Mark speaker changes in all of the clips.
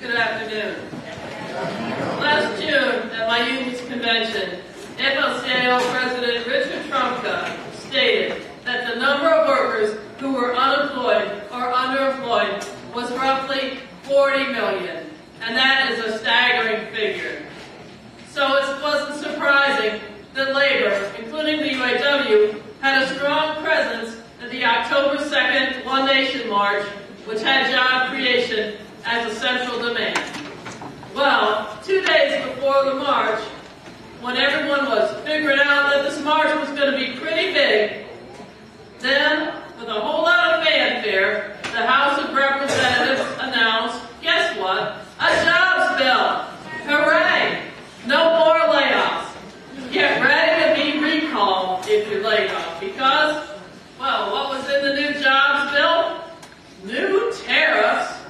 Speaker 1: Good afternoon. Last June, at my union's convention, AFL-CIO President Richard Trumka stated that the number of workers who were unemployed or underemployed was roughly 40 million, and that is a staggering figure. So it wasn't surprising that labor, including the UAW, had a strong presence at the October 2nd One Nation March, which had job creation as a central demand. Well, 2 days before the march, when everyone was figuring out that this march was going to be pretty big, then, with a whole lot of fanfare, the House of Representatives announced, guess what? A jobs bill! Hooray! No more layoffs. Get ready to be recalled if you're laid off, because, well, what was in the new jobs bill? New tariffs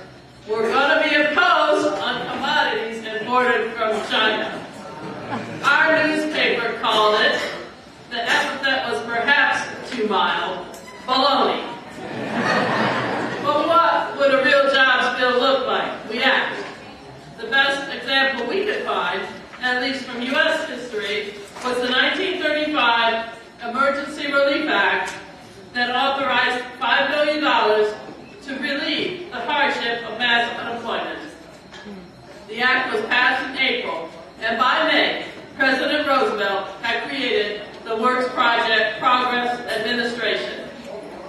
Speaker 1: were going to be imposed on commodities imported from China. Our newspaper called it, the epithet was perhaps too mild, baloney. But what would a real jobs bill look like? We asked. The best example we could find, at least from U.S. history, was the 1935 Emergency Relief Act that authorized $5 billion to relieve the hardship of mass unemployment. The act was passed in April, and by May, President Roosevelt had created the Works Progress Administration.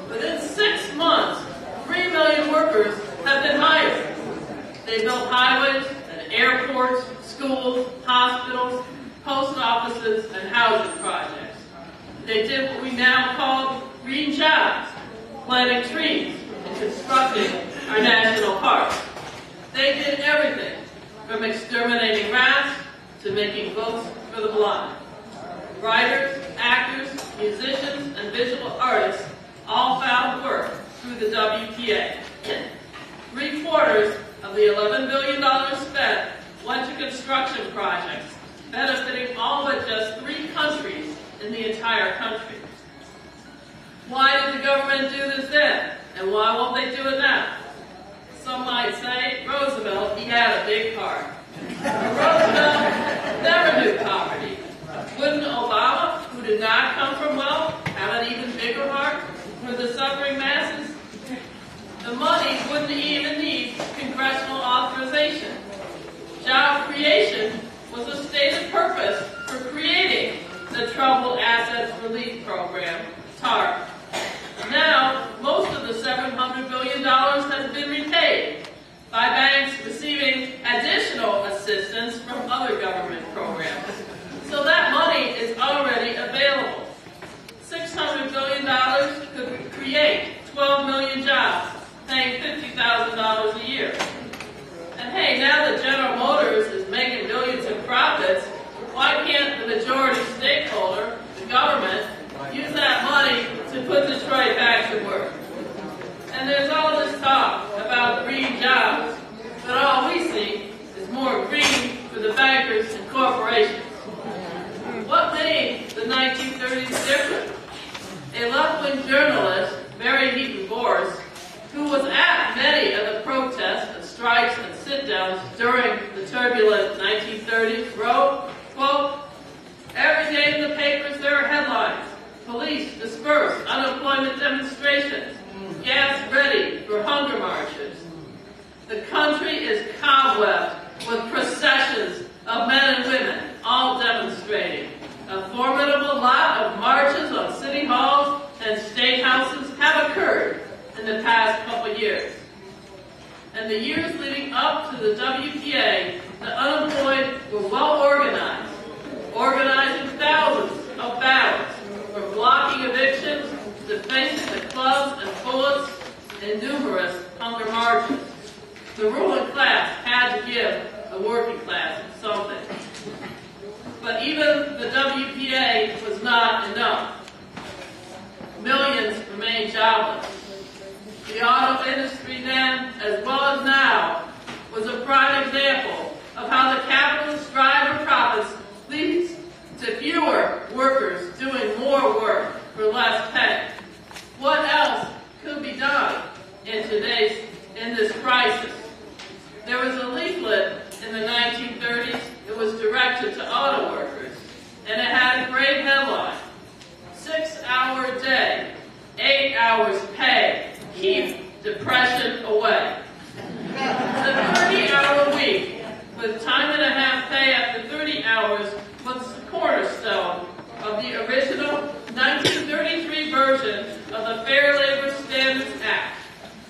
Speaker 1: Within 6 months, 3 million workers have been hired. They built highways and airports, schools, hospitals, post offices, and housing projects. They did what we now call green jobs, planting trees and constructing our national parks. They did everything from exterminating rats to making books for the blind. Writers, actors, musicians, and visual artists all found work through the WPA. 3/4 of the $11 billion spent went to construction projects, benefiting all but just 3 countries in the entire country. Why did the government do this then? And why won't they do it now? Some might say, Roosevelt, he had a big heart. Roosevelt never knew poverty. Wouldn't Obama, who did not come from wealth, have an even bigger heart for the suffering masses? The money wouldn't even need congressional authorization. Job creation was a stated purpose for creating the Troubled Assets Relief Program, TARP. Now, most of the $700 billion has been repaid by banks receiving additional assistance from other government programs. So that money is already available. $600 billion could create 12 million jobs, paying $50,000 a year. And hey, now that General Motors is making millions in profits, why can't the majority stakeholder, the government, use that money to put Detroit back to work? And there's all this talk about green jobs, but all we see is more green for the bankers and corporations. What made the 1930s different? A left-wing journalist, Mary Heaton Boris, who was at many of the protests and strikes and sit-downs during the turbulent 1930s, wrote, quote, "Every day in the papers there are headlines. Police disperse unemployment demonstrations. Gas ready for hunger marches. The country is cobwebbed with processions of men and women, all demonstrating. A formidable lot of marches on city halls and state houses have occurred in the past couple years. And the years leading up to the WPA, the unemployed were well organized, organizing thousands of battles, from blocking evictions to facing the clubs and bullets in numerous hunger marches. The ruling class had to give the working class something. But even the WPA was not enough. Millions remain jobless. The auto industry then, as well as now, was a prime example of how the capitalist drive for profits leads to fewer workers doing more work for less pay. What else could be done in this crisis? There was a leaflet in the 1930s. It was directed to auto workers, and it had a great headline: 6-hour day, 8 hours pay, keep depression away. The 30-hour week, with time and a half pay after 30 hours, was the cornerstone of the original 1933 version of the Fair Labor Standards Act.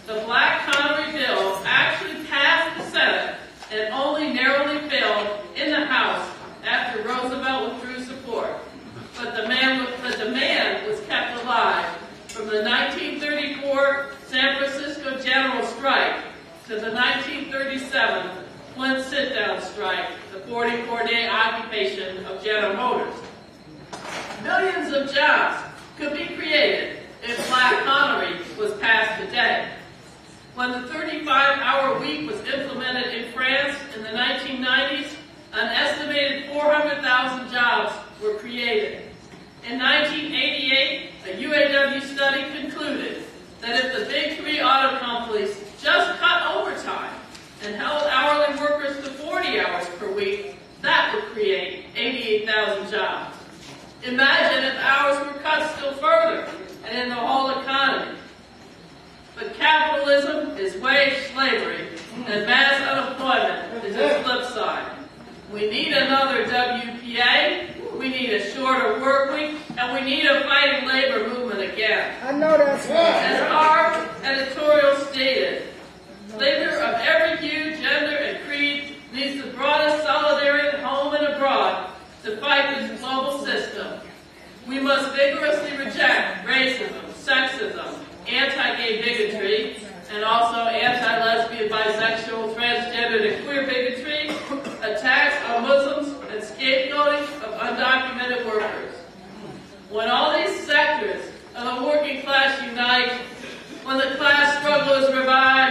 Speaker 1: The Black-Connery bill actually passed the Senate and only narrowly failed in the House after Roosevelt withdrew support. But the demand was kept alive from the 1934 San Francisco General Strike to the 1937 Flint sit-down strike, the 44-day occupation of General Motors. Millions of jobs could be created if Black-Connery was passed today. When the 35-hour week was implemented in France in the 1990s, an estimated 400,000 jobs were created. In 1988, a UAW study concluded that if the big three auto companies just cut overtime and held hourly workers to 40 hours per week, that would create 88,000 jobs. Imagine if hours were cut still further and in the whole economy. But capitalism is wage slavery, and mass unemployment is its flip side. We need another WPA, we need a shorter work week, and we need a fighting labor movement again.
Speaker 2: I know that's right.
Speaker 1: As our editorial stated, labor of every hue, gender, and creed needs the broadest solidarity at home and abroad to fight this global system. We must vigorously reject racism, sexism, anti-gay bigotry, and also anti-lesbian, bisexual, transgender, and queer bigotry, attacks on Muslims, and scapegoating of undocumented workers. When all these sectors of the working class unite, when the class struggle is revived,